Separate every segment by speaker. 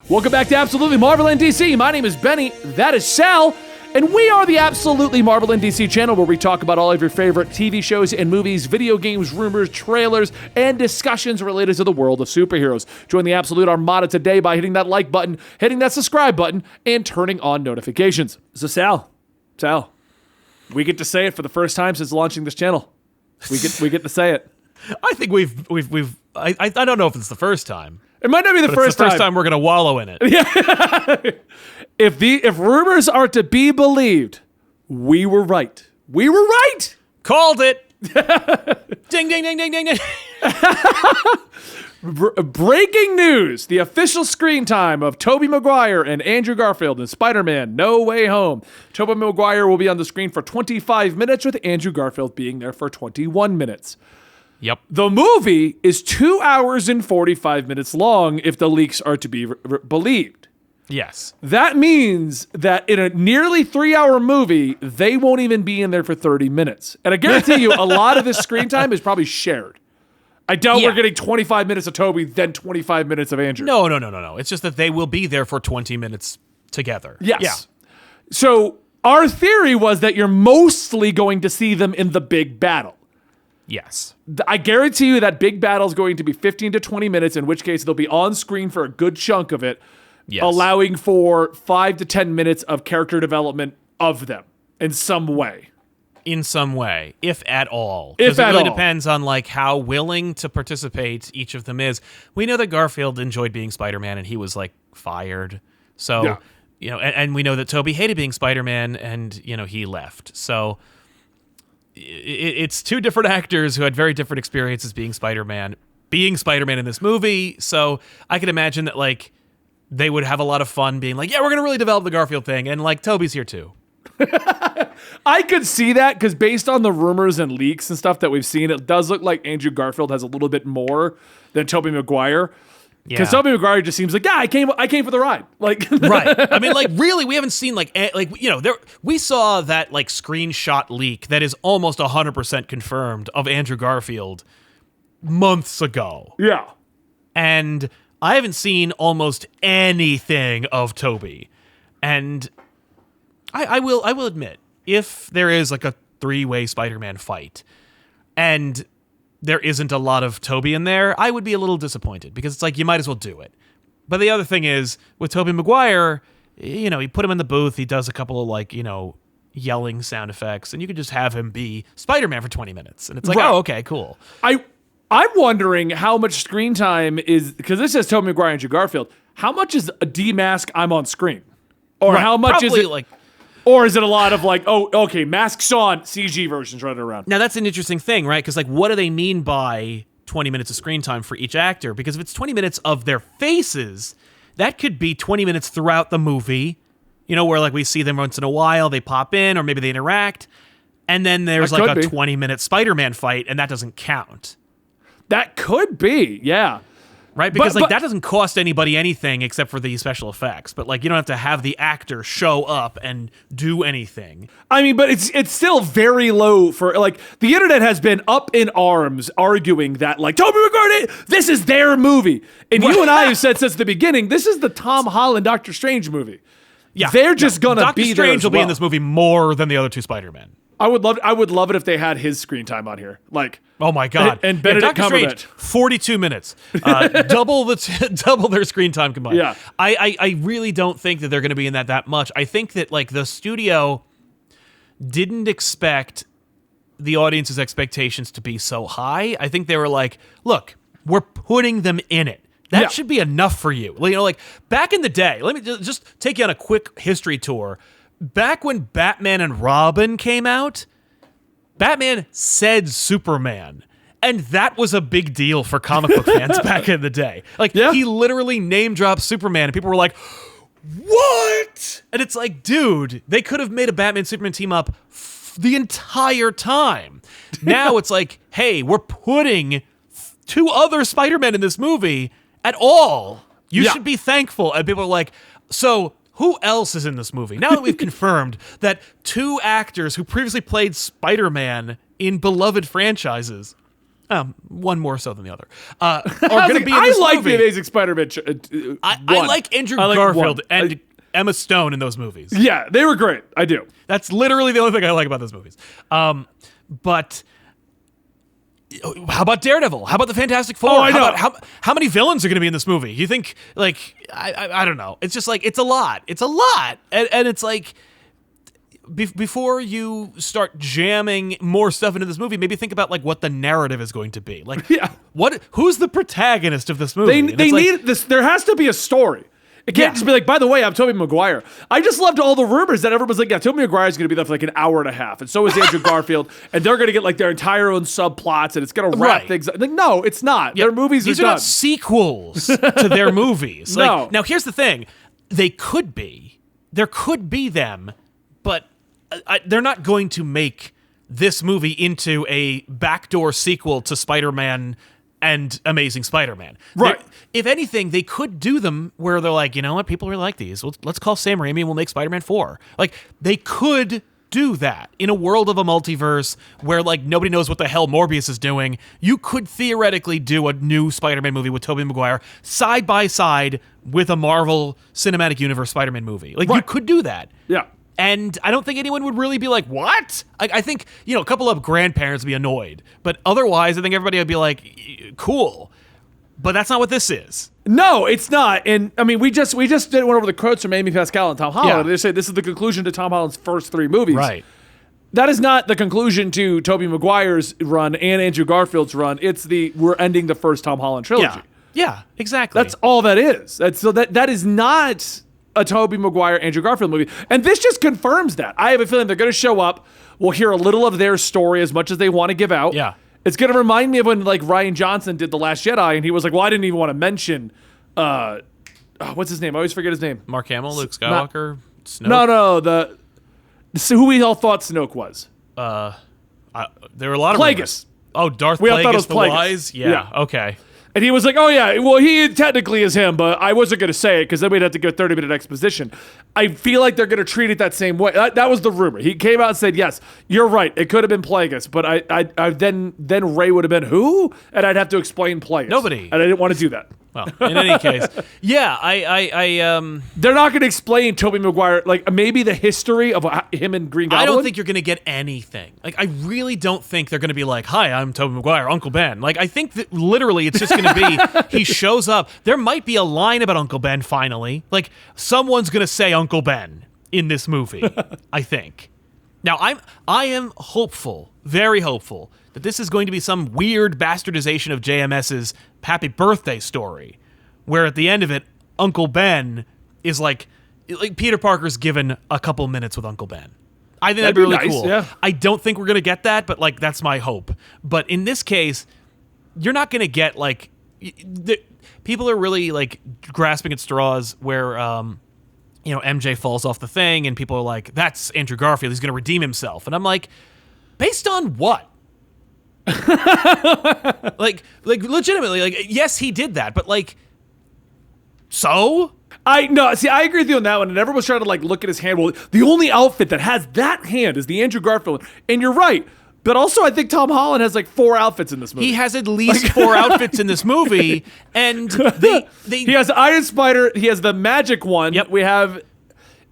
Speaker 1: Welcome back to Absolutely Marvel and DC. My name is Benny, that is Sal, and we are the Absolutely Marvel and DC channel where we talk about all of your favorite TV shows and movies, video games, rumors, trailers, and discussions related to the world of superheroes. Join the Absolute Armada today by hitting that like button, hitting that subscribe button, and turning on notifications. So Sal, we get to say it for the first time since launching this channel. We get to say it.
Speaker 2: I think I don't know if it's the first time.
Speaker 1: It might not be the first
Speaker 2: time we're going to wallow in it.
Speaker 1: Yeah. If rumors are to be believed, we were right. We were right.
Speaker 2: Called it. Ding, ding, ding, ding, ding, ding.
Speaker 1: Breaking news. The official screen time of Tobey Maguire and Andrew Garfield in Spider-Man No Way Home. Tobey Maguire will be on the screen for 25 minutes with Andrew Garfield being there for 21 minutes.
Speaker 2: Yep.
Speaker 1: The movie is 2 hours and 45 minutes long if the leaks are to be believed.
Speaker 2: Yes.
Speaker 1: That means that in a nearly 3-hour movie, they won't even be in there for 30 minutes. And I guarantee you, a lot of this screen time is probably shared. I doubt we're getting 25 minutes of Tobey, then 25 minutes of Andrew.
Speaker 2: No. It's just that they will be there for 20 minutes together.
Speaker 1: Yes.
Speaker 2: Yeah.
Speaker 1: So our theory was that you're mostly going to see them in the big battle.
Speaker 2: Yes.
Speaker 1: I guarantee you that big battle is going to be 15 to 20 minutes, in which case they'll be on screen for a good chunk of it, allowing for 5 to 10 minutes of character development of them in some way.
Speaker 2: In some way, if at all.
Speaker 1: If
Speaker 2: it
Speaker 1: at
Speaker 2: really
Speaker 1: all.
Speaker 2: depends on how willing to participate each of them is. We know that Garfield enjoyed being Spider-Man and he was fired. So, and we know that Tobey hated being Spider-Man and, he left. So it's two different actors who had very different experiences being Spider-Man in this movie. So I can imagine that they would have a lot of fun being we're going to really develop the Garfield thing. And Tobey's here too.
Speaker 1: I could see that because based on the rumors and leaks and stuff that we've seen, it does look like Andrew Garfield has a little bit more than Tobey Maguire. Because Tobey Maguire just seems I came for the ride.
Speaker 2: Right. I mean, really, we haven't seen we saw that screenshot leak that is almost 100% confirmed of Andrew Garfield months ago.
Speaker 1: Yeah.
Speaker 2: And I haven't seen almost anything of Tobey. And I will admit, if there is a 3-way Spider-Man fight and there isn't a lot of Tobey in there, I would be a little disappointed because it's you might as well do it. But the other thing is, with Tobey Maguire, you put him in the booth, he does a couple of yelling sound effects, and you could just have him be Spider-Man for 20 minutes. And it's
Speaker 1: right.
Speaker 2: Oh, okay, cool.
Speaker 1: I'm wondering how much screen time is, because this says Tobey Maguire and Andrew Garfield, how much is a demask I'm on screen? Or how much
Speaker 2: Probably
Speaker 1: is it or is it a lot of masks on, CG versions running around?
Speaker 2: Now, that's an interesting thing, right? Because, what do they mean by 20 minutes of screen time for each actor? Because if it's 20 minutes of their faces, that could be 20 minutes throughout the movie, where, we see them once in a while, they pop in, or maybe they interact, and then there's, a 20-minute Spider-Man fight, and that doesn't count.
Speaker 1: That could be, yeah.
Speaker 2: Right? Because, that doesn't cost anybody anything except for the special effects. But, you don't have to have the actor show up and do anything.
Speaker 1: I mean, but it's still very low for, the internet has been up in arms arguing that, Tobey Maguire, this is their movie. And you and I have said since the beginning, this is the Tom Holland Doctor Strange movie.
Speaker 2: Yeah.
Speaker 1: They're just going to be
Speaker 2: Doctor
Speaker 1: there
Speaker 2: Strange will
Speaker 1: as well.
Speaker 2: be in this movie more than the other two Spider-Men.
Speaker 1: I would love it if they had his screen time on here.
Speaker 2: Oh my God.
Speaker 1: And Benedict
Speaker 2: Doctor Strange, 42 minutes. Double their screen time combined.
Speaker 1: Yeah.
Speaker 2: I really don't think that they're going to be in that much. I think that the studio didn't expect the audience's expectations to be so high. I think they were look, we're putting them in it. That should be enough for you. Back in the day, let me just take you on a quick history tour. Back when Batman and Robin came out, Batman said Superman. And that was a big deal for comic book fans back in the day. He literally name dropped Superman, and people were like, what? And it's dude, they could have made a Batman-Superman team up the entire time. Now it's hey, we're putting 2 other Spider-Men in this movie at all. You should be thankful. And people are so who else is in this movie? Now that we've confirmed that 2 actors who previously played Spider-Man in beloved franchises One more so than the other. Are going to be in
Speaker 1: I
Speaker 2: this
Speaker 1: like
Speaker 2: movie.
Speaker 1: the Amazing Spider-Man.
Speaker 2: I like Andrew Garfield and Emma Stone in those movies.
Speaker 1: Yeah, they were great. I do.
Speaker 2: That's literally the only thing I like about those movies. But how about Daredevil? How about the Fantastic Four?
Speaker 1: Oh, I know.
Speaker 2: How many villains are going to be in this movie? You think, like, I don't know. It's just like, it's a lot. It's a lot. And it's like, before you start jamming more stuff into this movie, maybe think about like what the narrative is going to be. Like, who's the protagonist of this movie?
Speaker 1: They need this. There has to be a story. It can't just be like, by the way, I'm Tobey Maguire. I just loved all the rumors that everyone's like, yeah, Tobey Maguire is going to be there for like an hour and a half, and so is Andrew Garfield, and they're going to get like their entire own subplots, and it's going to wrap things up. Like, no, it's not. Their movies
Speaker 2: These
Speaker 1: are done.
Speaker 2: not sequels to their movies. Like,
Speaker 1: No.
Speaker 2: Now, here's the thing. They could be. There could be them, but they're not going to make this movie into a backdoor sequel to Spider-Man and Amazing Spider-Man.
Speaker 1: Right.
Speaker 2: If anything, they could do them where they're like, you know what, people really like these. Let's call Sam Raimi and we'll make Spider-Man 4. Like, they could do that in a world of a multiverse where like nobody knows what the hell Morbius is doing. You could theoretically do a new Spider-Man movie with Tobey Maguire side by side with a Marvel Cinematic Universe Spider-Man movie. Like, you could do that.
Speaker 1: Yeah.
Speaker 2: And I don't think anyone would really be like, what? I think, a couple of grandparents would be annoyed. But otherwise, I think everybody would be like, cool. But that's not what this is.
Speaker 1: No, it's not. And I mean, we just went over the quotes from Amy Pascal and Tom Holland.
Speaker 2: Yeah.
Speaker 1: They say this is the conclusion to Tom Holland's first 3 movies.
Speaker 2: Right.
Speaker 1: That is not the conclusion to Tobey Maguire's run and Andrew Garfield's run. It's we're ending the first Tom Holland trilogy.
Speaker 2: Yeah, exactly.
Speaker 1: That's all that is. That is not a Tobey Maguire, Andrew Garfield movie. And this just confirms that. I have a feeling they're going to show up. We'll hear a little of their story as much as they want to give out.
Speaker 2: Yeah.
Speaker 1: It's going to remind me of when like Rian Johnson did The Last Jedi and he was like, well, I didn't even want to mention, what's his name? I always forget his name.
Speaker 2: Mark Hamill, Luke Skywalker, Snoke.
Speaker 1: No. So who we all thought Snoke was.
Speaker 2: There were a lot of
Speaker 1: Plagueis.
Speaker 2: rumors. Oh, Darth
Speaker 1: We all thought it was
Speaker 2: Plagueis the
Speaker 1: Plagueis.
Speaker 2: Wise? Yeah, okay.
Speaker 1: And he was like, oh, yeah, well, he technically is him, but I wasn't going to say it because then we'd have to go 30-minute exposition. I feel like they're going to treat it that same way. That was the rumor. He came out and said, yes, you're right. It could have been Plagueis, but I then Ray would have been who? And I'd have to explain Plagueis.
Speaker 2: Nobody.
Speaker 1: And I didn't want to do that.
Speaker 2: Well, in any case, yeah,
Speaker 1: They're not going to explain Tobey Maguire, like maybe the history of him and Green Goblin.
Speaker 2: I don't think you're going to get anything. Like, I really don't think they're going to be like, hi, I'm Tobey Maguire, Uncle Ben. Like, I think that literally it's just going to be, he shows up. There might be a line about Uncle Ben finally. Like, someone's going to say Uncle Ben in this movie, I think. Now, I am hopeful, very hopeful, that this is going to be some weird bastardization of JMS's Happy Birthday story, where at the end of it, Uncle Ben is like Peter Parker's given a couple minutes with Uncle Ben. I think that'd be really
Speaker 1: nice,
Speaker 2: cool.
Speaker 1: yeah.
Speaker 2: I don't think we're going to get that, but like that's my hope. But in this case, you're not going to get like people are really like grasping at straws where MJ falls off the thing and people are like, that's Andrew Garfield, he's going to redeem himself. And I'm like, based on what? like legitimately, like, yes, he did that, but like, so?
Speaker 1: I agree with you on that one. And everyone's trying to like look at his hand. Well, the only outfit that has that hand is the Andrew Garfield. And you're right. But also, I think Tom Holland has like 4 outfits in this movie.
Speaker 2: He has at least 4 outfits in this movie, and
Speaker 1: he has Iron Spider. He has the magic one.
Speaker 2: Yep.
Speaker 1: We have.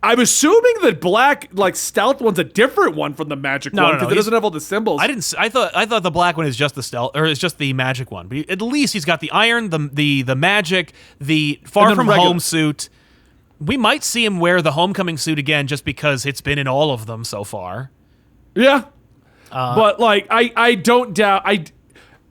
Speaker 1: I'm assuming the black, like stealth one's a different one from the magic one because it doesn't have all the symbols.
Speaker 2: I thought the black one is just the stealth, or is just the magic one. But at least he's got the iron, the magic, the Far From Home suit. We might see him wear the Homecoming suit again, just because it's been in all of them so far.
Speaker 1: Yeah, but like I don't doubt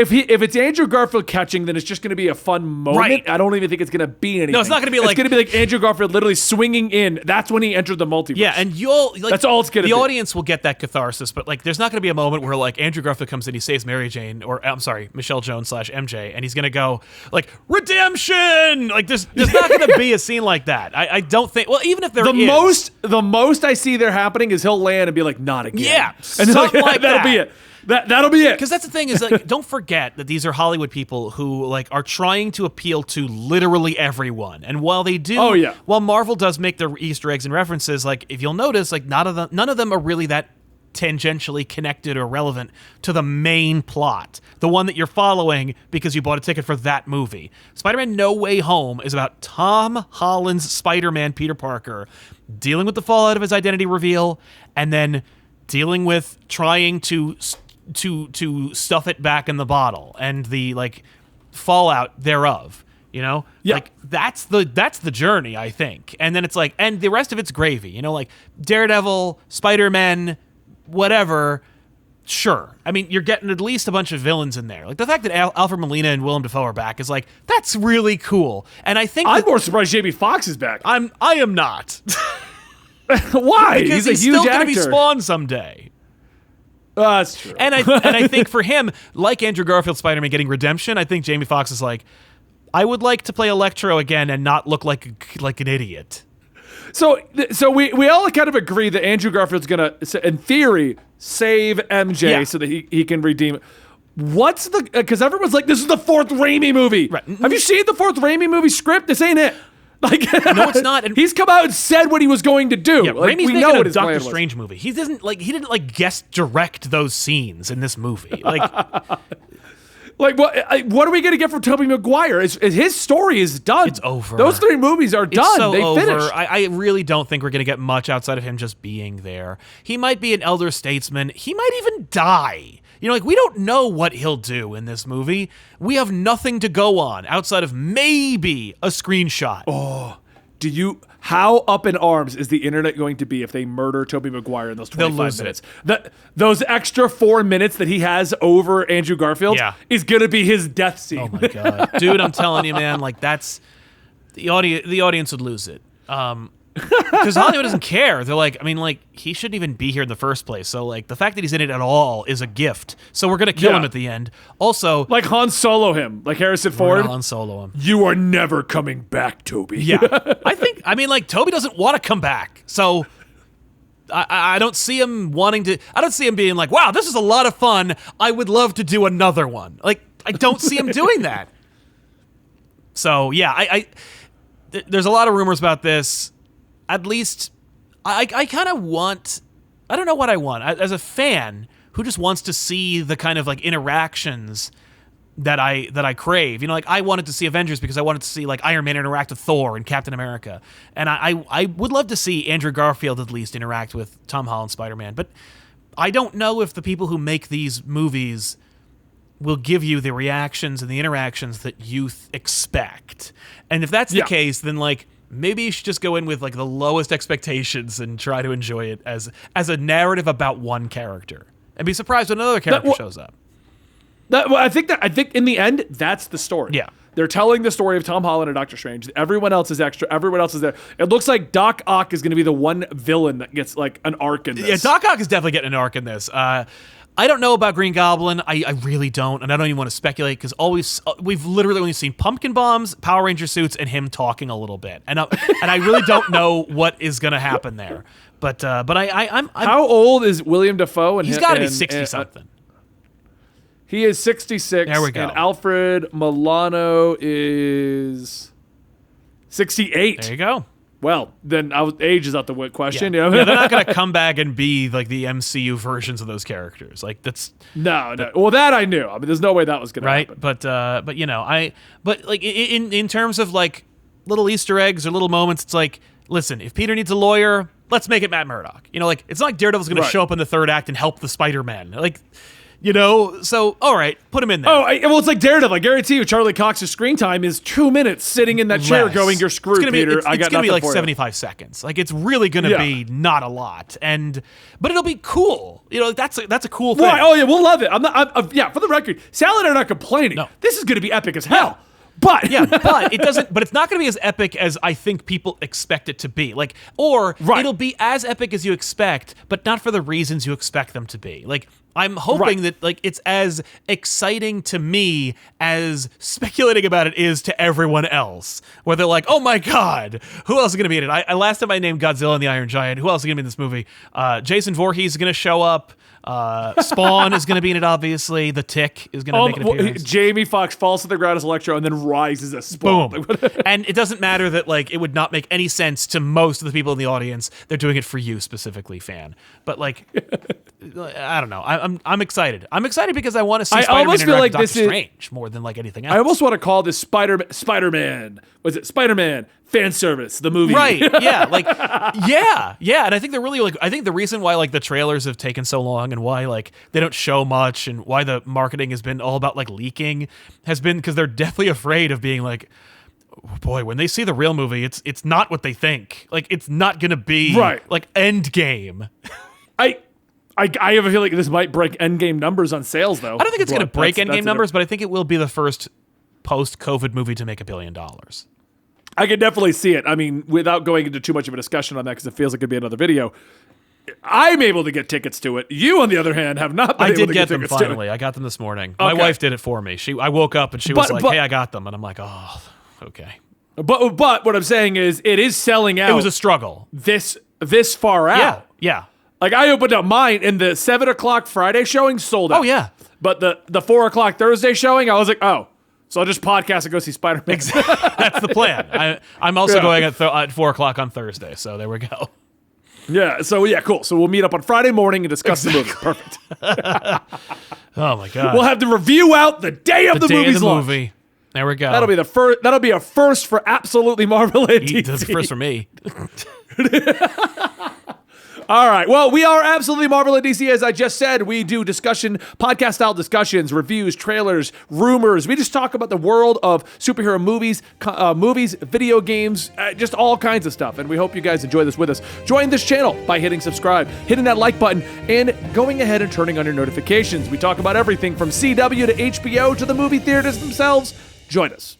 Speaker 1: If it's Andrew Garfield catching, then it's just going to be a fun moment.
Speaker 2: Right.
Speaker 1: I don't even think it's going to be anything.
Speaker 2: No, it's not going to be like...
Speaker 1: It's going to be like Andrew Garfield literally swinging in. That's when he entered the multiverse.
Speaker 2: Yeah, and that's
Speaker 1: all it's going to be.
Speaker 2: The audience will get that catharsis, but like, there's not going to be a moment where like Andrew Garfield comes in, he saves Mary Jane, or I'm sorry, Michelle Jones / MJ, and he's going to go like, redemption! Like, there's not going to be a scene like that. I don't think... Well, even if there is...
Speaker 1: The most I see there happening is he'll land and be like, not again.
Speaker 2: Yeah,
Speaker 1: and
Speaker 2: something like
Speaker 1: that'll
Speaker 2: that.
Speaker 1: be it. That'll be it.
Speaker 2: Because that's the thing is, like, don't forget that these are Hollywood people who like are trying to appeal to literally everyone. And while they do, while Marvel does make their Easter eggs and references, like if you'll notice, like none of them are really that tangentially connected or relevant to the main plot, the one that you're following because you bought a ticket for that movie. Spider-Man No Way Home is about Tom Holland's Spider-Man Peter Parker dealing with the fallout of his identity reveal and then dealing with trying to stuff it back in the bottle and the like fallout thereof. You know, like that's the journey, I think. And then it's like, and the rest of it's gravy, you know, like Daredevil, Spider-Man, whatever. Sure. I mean, you're getting at least a bunch of villains in there. Like the fact that Alfred Molina and Willem Dafoe are back is like, that's really cool. And I think
Speaker 1: I'm more surprised Jamie Foxx is back.
Speaker 2: I am not.
Speaker 1: Why?
Speaker 2: Because
Speaker 1: he's a huge
Speaker 2: still going to
Speaker 1: actor.
Speaker 2: be Spawn someday.
Speaker 1: That's true.
Speaker 2: And I think for him, like Andrew Garfield's Spider-Man getting redemption, I think Jamie Foxx is like, I would like to play Electro again and not look like an idiot.
Speaker 1: So we all kind of agree that Andrew Garfield's gonna, in theory, save MJ so that he can redeem it. What's the? Because everyone's like, this is the fourth Raimi movie. Right. Have you seen the fourth Raimi movie script? This ain't it. Like,
Speaker 2: no, it's not. And
Speaker 1: he's come out and said what he was going to do.
Speaker 2: Yeah,
Speaker 1: like,
Speaker 2: Raimi's
Speaker 1: we
Speaker 2: making
Speaker 1: know
Speaker 2: a
Speaker 1: what his
Speaker 2: Doctor
Speaker 1: plan
Speaker 2: Strange movie. He didn't guest direct those scenes in this movie. Like.
Speaker 1: Like, what are we going to get from Tobey Maguire? His story is done.
Speaker 2: It's over.
Speaker 1: Those three movies are done.
Speaker 2: It's so
Speaker 1: they
Speaker 2: over.
Speaker 1: finished.
Speaker 2: I really don't think we're going to get much outside of him just being there. He might be an elder statesman. He might even die. You know, like, we don't know what he'll do in this movie. We have nothing to go on outside of maybe a screenshot.
Speaker 1: Oh, how up in arms is the internet going to be if they murder Tobey Maguire in those 25 minutes? Those extra 4 minutes that he has over Andrew Garfield is going to be his death scene.
Speaker 2: Oh my God. Dude, I'm telling you, man, like, that's the audience would lose it. Because Hollywood doesn't care. They're like, I mean, like, he shouldn't even be here in the first place. So, like, the fact that he's in it at all is a gift. So we're going to kill him at the end. Also,
Speaker 1: like Han Solo him, like Harrison Ford.
Speaker 2: Han Solo him.
Speaker 1: You are never coming back, Toby.
Speaker 2: Yeah. I mean, like, Toby doesn't want to come back. So I don't see him wanting to. I don't see him being like, wow, this is a lot of fun. I would love to do another one. Like, I don't see him doing that. So, yeah, there's a lot of rumors about this. At least, I kind of want, I don't know what I want. As a fan who just wants to see the kind of, like, interactions that I crave. You know, like, I wanted to see Avengers because I wanted to see, like, Iron Man interact with Thor and Captain America. And I would love to see Andrew Garfield at least interact with Tom Holland's Spider-Man. But I don't know if the people who make these movies will give you the reactions and the interactions that you expect. And if that's the case, then, like, maybe you should just go in with, like, the lowest expectations and try to enjoy it as a narrative about one character, and be surprised when another character shows up.
Speaker 1: I think in the end, that's the story.
Speaker 2: Yeah,
Speaker 1: they're telling the story of Tom Holland and Doctor Strange. Everyone else is extra. Everyone else is there. It looks like Doc Ock is going to be the one villain that gets, like, an arc in this.
Speaker 2: Yeah, Doc Ock is definitely getting an arc in this. I don't know about Green Goblin. I really don't, and I don't even want to speculate because we've literally only seen pumpkin bombs, Power Ranger suits, and him talking a little bit, and I really don't know what is going to happen there. But I'm
Speaker 1: how old is William Dafoe? And
Speaker 2: he's got to be 60 something.
Speaker 1: He is 66.
Speaker 2: There we go.
Speaker 1: And Alfred Milano is 68.
Speaker 2: There you go.
Speaker 1: Well, then age is out the question.
Speaker 2: Yeah,
Speaker 1: You know?
Speaker 2: yeah, they're not going to come back and be like the MCU versions of those characters. Like, that's
Speaker 1: no. Well, that I knew. I mean, there's no way that was going to happen.
Speaker 2: But you know, but like in terms of, like, little Easter eggs or little moments, it's like, listen, if Peter needs a lawyer, let's make it Matt Murdock. You know, like, it's not like Daredevil's going to show up in the third act and help the Spider-Man. Like, you know, so, all right, put him in there.
Speaker 1: Well, it's like Daredevil. I guarantee you Charlie Cox's screen time is 2 minutes sitting in that chair going, you're screwed, Peter.
Speaker 2: It's going to be like 75 seconds. Like, it's really going to be not a lot. But it'll be cool. You know, that's a cool thing.
Speaker 1: Right. Oh, yeah, we'll love it. For the record, Sal and I are not complaining. No. This is going to be epic as hell. But
Speaker 2: it doesn't. But it's not going to be as epic as I think people expect it to be. Like, or it'll be as epic as you expect, but not for the reasons you expect them to be. Like, I'm hoping that, like, it's as exciting to me as speculating about it is to everyone else. Where they're like, oh my God, who else is going to be in it? Last time I named Godzilla and the Iron Giant. Who else is going to be in this movie? Jason Voorhees is going to show up. Spawn is going to be in it, obviously. The Tick is going to make an appearance.
Speaker 1: Jamie Foxx falls to the ground as Electro and then rises as Spawn.
Speaker 2: Boom. And it doesn't matter that like it would not make any sense to most of the people in the audience. They're doing it for you specifically, fan. But like, I don't know. I'm excited. I'm excited because I want to see Spider-Man interact with Doctor Strange more than like anything else.
Speaker 1: I almost want to call this Spider-Man. Was it Spider-Man fan service? The movie,
Speaker 2: right? Yeah, like yeah. And I think they're really like. I think the reason why like the trailers have taken so long and why like they don't show much and why the marketing has been all about like leaking has been because they're deathly afraid of being like, oh boy, when they see the real movie, it's not what they think. Like it's not gonna be like Endgame.
Speaker 1: I have a feeling this might break Endgame numbers on sales, though.
Speaker 2: I don't think it's going to break Endgame numbers, but I think it will be the first post-COVID movie to make $1 billion.
Speaker 1: I could definitely see it. I mean, without going into too much of a discussion on that, because it feels like it'd be another video. I'm able to get tickets to it. You, on the other hand, have not been able to get tickets to it.
Speaker 2: I did get them finally. I got them this morning. My wife did it for me. I woke up and she was like, "Hey, I got them," and I'm like, "Oh, okay."
Speaker 1: But what I'm saying is, it is selling out.
Speaker 2: It was a struggle.
Speaker 1: This far out.
Speaker 2: Yeah.
Speaker 1: Like, I opened up mine, and the 7 o'clock Friday showing sold out.
Speaker 2: Oh, yeah.
Speaker 1: But the 4 o'clock Thursday showing, I was like, oh. So I'll just podcast and go see Spider-Man.
Speaker 2: That's the plan. I'm also going at 4 o'clock on Thursday, so there we go.
Speaker 1: Yeah, so yeah, cool. So we'll meet up on Friday morning and discuss the movie. Perfect.
Speaker 2: Oh, my God.
Speaker 1: We'll have the review out the day of the movie's launch.
Speaker 2: Movie. There we go.
Speaker 1: That'll be the first. That'll be a first for Absolutely Marvel and DC.
Speaker 2: That's a first for me.
Speaker 1: All right. Well, we are Absolutely Marvel and DC. As I just said, we do podcast-style discussions, reviews, trailers, rumors. We just talk about the world of superhero movies, video games, just all kinds of stuff. And we hope you guys enjoy this with us. Join this channel by hitting subscribe, hitting that like button, and going ahead and turning on your notifications. We talk about everything from CW to HBO to the movie theaters themselves. Join us.